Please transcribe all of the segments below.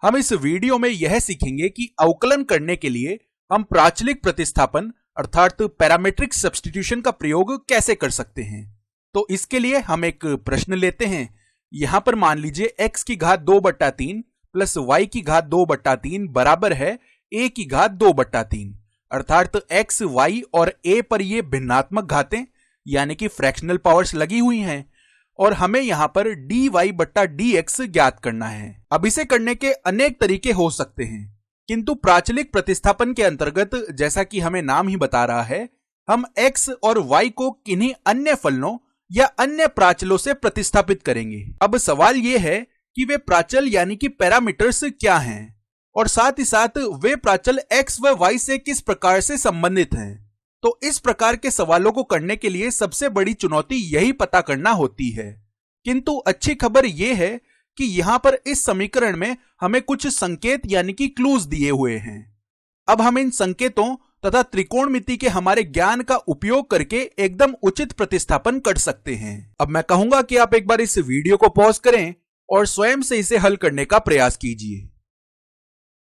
हम इस वीडियो में यह सीखेंगे कि अवकलन करने के लिए हम प्राचलिक प्रतिस्थापन अर्थात पैरामीट्रिक सब्स्टिट्यूशन का प्रयोग कैसे कर सकते हैं। तो इसके लिए हम एक प्रश्न लेते हैं। यहां पर मान लीजिए x की घात 2/3 प्लस y की घात 2/3 बराबर है a की घात 2/3, अर्थात x, y और a पर ये भिन्नात्मक घातें यानी कि फ्रैक्शनल पावर्स लगी हुई हैं और हमें यहां पर dy/dx ज्ञात करना है। अब इसे करने के अनेक तरीके हो सकते हैं, किंतु प्राचलिक प्रतिस्थापन के अंतर्गत जैसा कि हमें नाम ही बता रहा है, हम x और y को किन्हीं अन्य फलनों या अन्य प्राचलों से प्रतिस्थापित करेंगे। अब सवाल यह है कि वे प्राचल यानी कि पैरामीटर्स क्या हैं और साथ ही साथ वे प्राचल x व y से किस प्रकार से संबंधित हैं। तो इस प्रकार के सवालों को करने के लिए सबसे बड़ी चुनौती यही पता करना होती है। किंतु अच्छी खबर यह है कि यहां पर इस समीकरण में हमें कुछ संकेत यानी कि क्लूज दिए हुए हैं। अब हम इन संकेतों तथा त्रिकोणमिति के हमारे ज्ञान का उपयोग करके एकदम उचित प्रतिस्थापन कर सकते हैं। अब मैं कहूंगा कि आप एक बार इस वीडियो को पॉज करें और स्वयं से इसे हल करने का प्रयास कीजिए।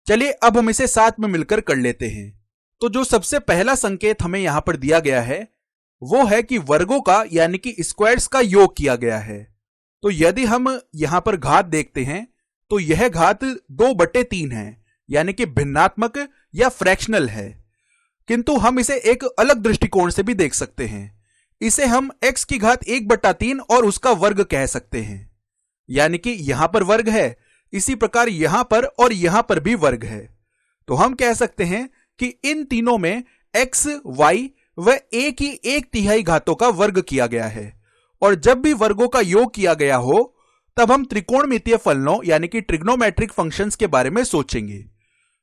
चलिए अब हम इसे साथ में मिलकर कर लेते हैं। तो जो सबसे पहला संकेत हमें यहां पर दिया गया है वो है कि वर्गों का यानी कि स्क्वायर्स का योग किया गया है। तो यदि हम यहां पर घात देखते हैं तो यह घात 2/3 है यानी कि भिन्नात्मक या फ्रैक्शनल है। किंतु हम इसे एक अलग दृष्टिकोण से भी देख सकते हैं। इसे हम x की घात 1/3 और उसका वर्ग कह सकते हैं, यानी कि यहां पर वर्ग है, इसी प्रकार यहां पर और यहां पर भी वर्ग है। तो हम कह सकते हैं कि इन तीनों में x, y व a की 1/3 घातों का वर्ग किया गया है और जब भी वर्गों का योग किया गया हो तब हम त्रिकोणमितीय फलनों यानी कि ट्रिग्नोमेट्रिक फंक्शंस के बारे में सोचेंगे।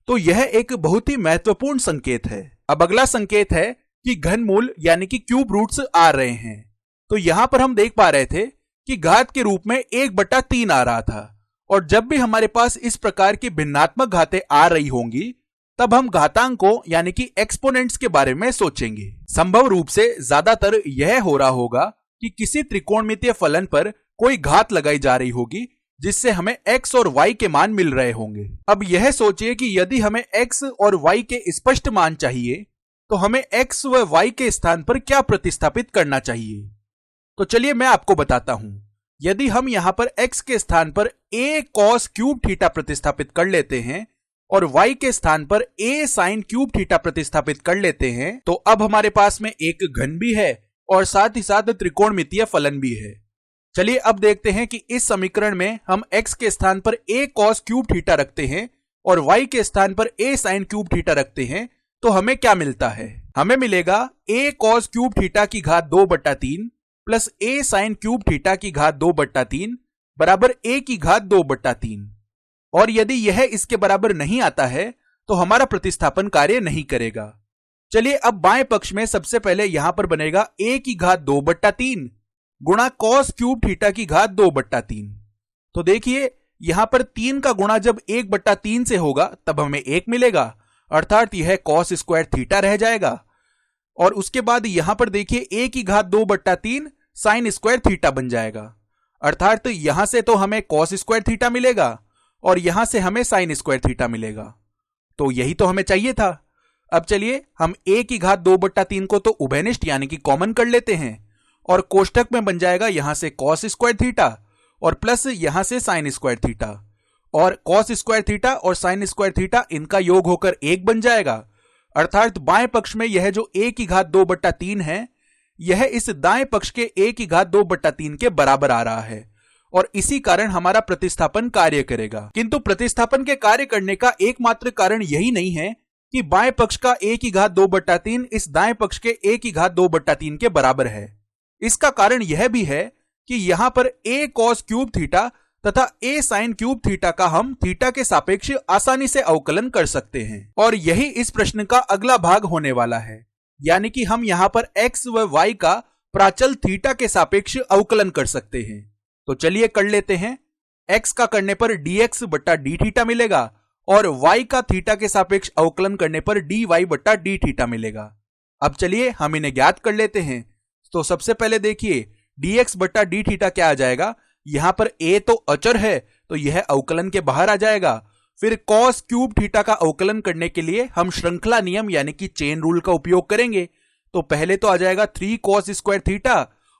तो यह एक बहुत ही महत्वपूर्ण संकेत है। अब अगला संकेत है कि घनमूल यानी कि क्यूब रूट्स आ रहे हैं। तो यहां पर हम देख पा रहे थे कि घात के रूप में 1/3 आ रहा था और जब भी हमारे पास इस प्रकार की भिन्नात्मक घातें आ रही होंगी तब हम घातांकों यानी कि एक्सपोनेंट्स के बारे में सोचेंगे। संभव रूप से ज्यादातर यह हो रहा होगा कि किसी त्रिकोणमितीय फलन पर कोई घात लगाई जा रही होगी जिससे हमें x और y के मान मिल रहे होंगे। अब यह सोचिए कि यदि हमें x और y के स्पष्ट मान चाहिए तो हमें x व y के स्थान पर क्या प्रतिस्थापित करना चाहिए। तो चलिए मैं आपको बताता हूं। यदि हम यहां पर x के स्थान पर a cos क्यूब थीटा प्रतिस्थापित कर लेते हैं और y के स्थान पर a sin क्यूब थीटा प्रतिस्थापित कर लेते हैं तो अब हमारे पास में एक घन भी है और साथ ही साथ त्रिकोणमितीय फलन भी है। चलिए अब देखते हैं कि इस समीकरण में हम x के स्थान पर a cos क्यूब थीटा रखते हैं और y के स्थान पर a sin क्यूब थीटा रखते हैं तो हमें क्या मिलता है। हमें मिलेगा a cos क्यूब थीटा की घात 2/3 plus a sin cube theta की घात 2/3 बराबर a की घात 2/3। और यदि यह इसके बराबर नहीं आता है तो हमारा प्रतिस्थापन कार्य नहीं करेगा। चलिए अब बाएं पक्ष में सबसे पहले यहां पर बनेगा a की घात 2/3 गुणा cos क्यूब थीटा की घात 2/3। तो देखिए यहां पर 3 का गुणा जब 1/3 से होगा तब हमें 1 मिलेगा, अर्थात यह cos स्क्वायर थीटा रह जाएगा। और उसके बाद यहां पर देखिए a की घात 2/3 sin स्क्वायर थीटा बन जाएगा, अर्थात यहां से तो हमें cos स्क्वायर थीटा मिलेगा और यहां से हमें sin स्क्वायर थीटा मिलेगा। तो यही तो हमें चाहिए था। अब चलिए हम a की घात 2/3 को तो उभयनिष्ठ यानी कि कॉमन कर लेते हैं और कोष्टक में बन जाएगा यहां से cos स्क्वायर थीटा और प्लस यहां से sin स्क्वायर थीटा, और cos स्क्वायर थीटा और sin स्क्वायर थीटा इनका योग होकर 1 बन जाएगा, अर्थात बाएं पक्ष में यह जो a की घात 2/3 है यह इस दाएं पक्ष के a की घात 2/3 के बराबर आ रहा है और इसी कारण हमारा प्रतिस्थापन कार्य करेगा। किंतु प्रतिस्थापन के कार्य करने का एकमात्र कारण यही नहीं है कि बाएं पक्ष का a की घात 2/3 इस दाएं पक्ष के a की घात 2/3 के बराबर है। इसका कारण यह भी है कि यहां पर a cos क्यूब थीटा तथा a sin क्यूब थीटा का हम थीटा के सापेक्ष आसानी से अवकलन कर सकते हैं और यही इस प्रश्न का अगला भाग होने वाला है, यानी कि हम यहां पर x व y का प्राचल थीटा के सापेक्ष अवकलन कर सकते हैं। तो चलिए कर लेते हैं। x का करने पर dx/d थीटा मिलेगा और y का थीटा के सापेक्ष अवकलन करने पर dy/d थीटा मिलेगा। अब चलिए हम इन्हें ज्ञात कर लेते हैं। तो सबसे पहले देखिए dx/d थीटा क्या आ जाएगा। यहां पर a तो अचर है तो यह अवकलन के बाहर आ जाएगा, फिर कॉस क्यूब थीटा का अवकलन करने के लिए हम श्रृंखला नियम यानी कि चेन रूल का उपयोग करेंगे। तो पहले तो आ जाएगा 3 cos स्क्वायर थीटा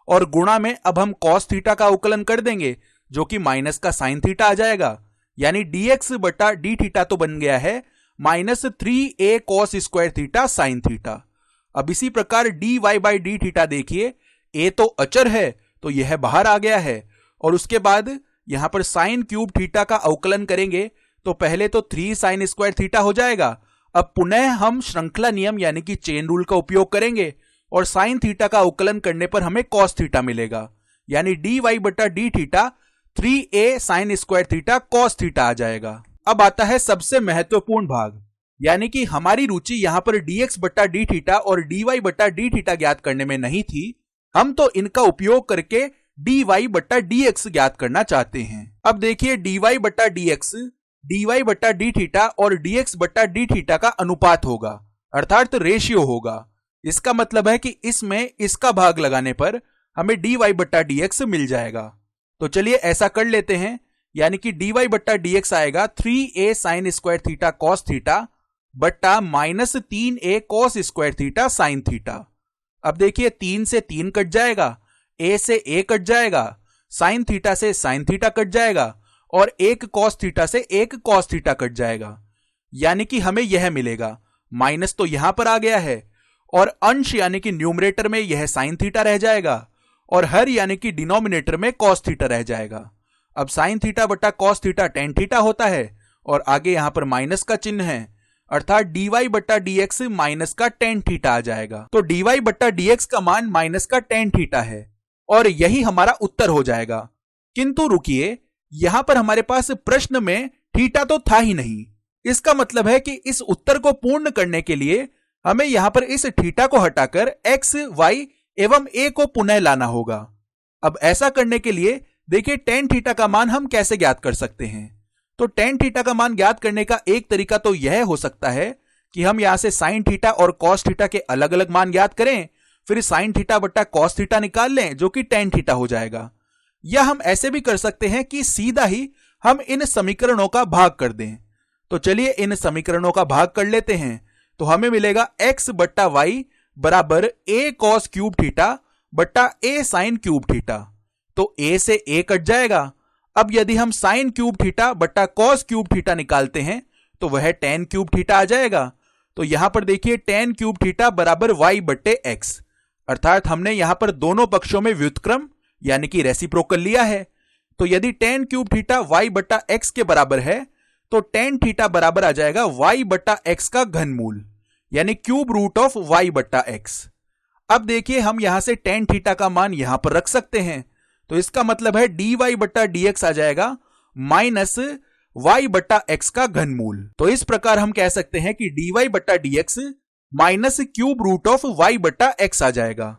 और गुणा में अब हम cos थीटा का अवकलन कर देंगे जो कि माइनस का साइन थीटा आ जाएगा, यानी dx बटा डी थीटा तो बन गया है -3a cos square theta sine theta. अब इसी प्रकार dy बाई डी थीटा देखिए, a तो अचर है तो यह बाहर आ गया है और उसके बाद यहां पर साइन क्यूब थीटा का अवकलन करेंगे तो पहले तो 3 साइन स्क्वायर थीटा हो जाएगा। अब पुनः हम श्रृंखला नियम यानी कि चेन रूल का उपयोग करेंगे और साइन थीटा का अवकलन करने पर हमें कॉस थीटा मिलेगा, यानी dy बटा d theta 3a sine square theta cos theta आ जाएगा। अब आता है सबसे महत्वपूर्ण भाग, यानी कि हमारी रुचि यहां पर dx बटा डी थीटा और dy बटा डी थीटा ज्ञात करने में नहीं थी, हम तो इनका उपयोग करके dy बटा dx ज्ञात करना चाहते हैं। अब देखिए dy बटा dx dy बटा डी थीटा और dx बटा डी थीटा का अनुपात होगा, अर्थात रेशियो होगा। इसका मतलब है कि इसमें इसका भाग लगाने पर हमें dy बटा dx मिल जाएगा। तो चलिए ऐसा कर लेते हैं, यानी कि dy बटा dx आएगा 3a sine square theta cos theta बट्टा -3a cos square theta sine theta. अब देखिए 3 से 3 कट जाएगा, a से a कट जाएगा, साइन थीटा से साइन थीटा कट जाएगा और एक कॉस थीटा से एक कॉस थीटा कट जाएगा, यानी कि हमें यह मिलेगा। माइनस तो यहां पर आ गया है और अंश यानी कि न्यूमरेटर में यह साइन थीटा रह जाएगा और हर यानी कि डिनोमिनेटर में कॉस थीटा रह जाएगा। अब साइन थीटा बटा कॉस थीटा टेन थीटा होता है और आगे यहां पर माइनस का चिन्ह है, अर्थात dy बटा dx माइनस का टेन थीटा आ जाएगा। तो dy बटा dx का मान माइनस का टेन थीटा है और यही हमारा उत्तर हो जाएगा। किंतु रुकिए, यहां पर हमारे पास प्रश्न में थीटा तो था ही नहीं। इसका मतलब है कि इस उत्तर को पूर्ण करने के लिए हमें यहां पर इस थीटा को हटाकर x, y एवं a को पुनः लाना होगा। अब ऐसा करने के लिए देखिए टेन थीटा का मान हम कैसे ज्ञात कर सकते हैं। तो टेन थीटा का मान ज्ञात करने का एक तरीका तो यह हो सकता है कि हम यहां से साइन थीटा और कॉस थीटा के अलग अलग मान ज्ञात करें, फिर साइन थीटा बट्टा कॉस थीटा निकाल लें जो कि टेन थीटा हो जाएगा। या हम ऐसे भी कर सकते हैं कि सीधा ही हम इन समीकरणों का भाग कर दें। तो चलिए इन समीकरणों का भाग कर लेते हैं। तो हमें मिलेगा x बट्टा वाई बराबर a कॉस क्यूब थीटा बट्टा a साइन क्यूब थीटा। तो a से a कट जाएगा। अब यदि हम साइन क्यूब थीटा बट्टा कॉस क्यूब थीटा निकालते हैं तो वह टेन क्यूब थीटा आ जाएगा। तो यहां पर देखिए टेन क्यूब थीटा बराबर y बट्टे x, अर्थात हमने यहां पर दोनों पक्षों में व्युत्क्रम यानी कि रेसिप्रोकल लिया है। तो यदि टेन क्यूब थीटा y बट्टा x के बराबर है तो टेन थीटा बराबर आ जाएगा y बट्टा x का घनमूल, यानी क्यूब रूट ऑफ y बट्टा x। अब देखिए हम यहां से टेन थीटा का मान यहां पर रख सकते हैं, तो इसका मतलब है dy बट्टा dx आ जाएगा माइनस y बट्टा x का घनमूल। तो इस प्रकार हम कह सकते हैं कि dy बट्टा dx minus cube root of y बट्टा x आ जाएगा।